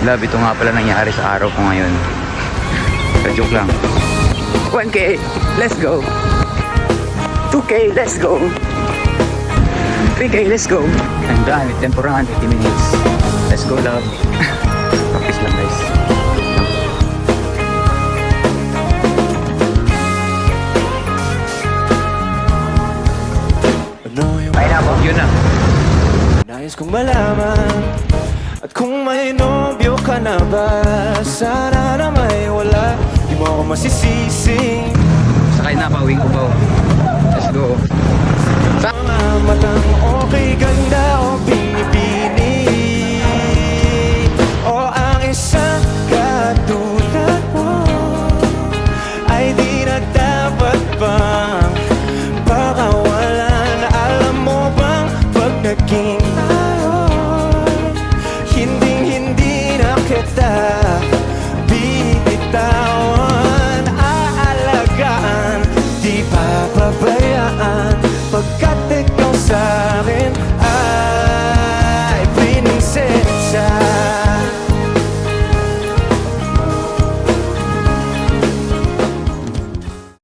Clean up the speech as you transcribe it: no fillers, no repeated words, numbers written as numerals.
Love, ito nga pala nangyari sa araw ko ngayon. Sa joke lang. 1K, let's go. 2K, let's go. 3K, let's go. I'm done with temporary 50 minutes. Let's go, love. Practice lang, guys. Ayun na po, yun na. Nais kong malaman at kung may nobyo ka na ba, sana na may wala, di mo ako masisisi. Sakay na, pauwing ko ba? Let's go. Mga matang okay, ganda o pinipili, o ang isang katulad mo ay di na dapat bang pakawalan. Alam mo bang pag naging tayo, hindi na kita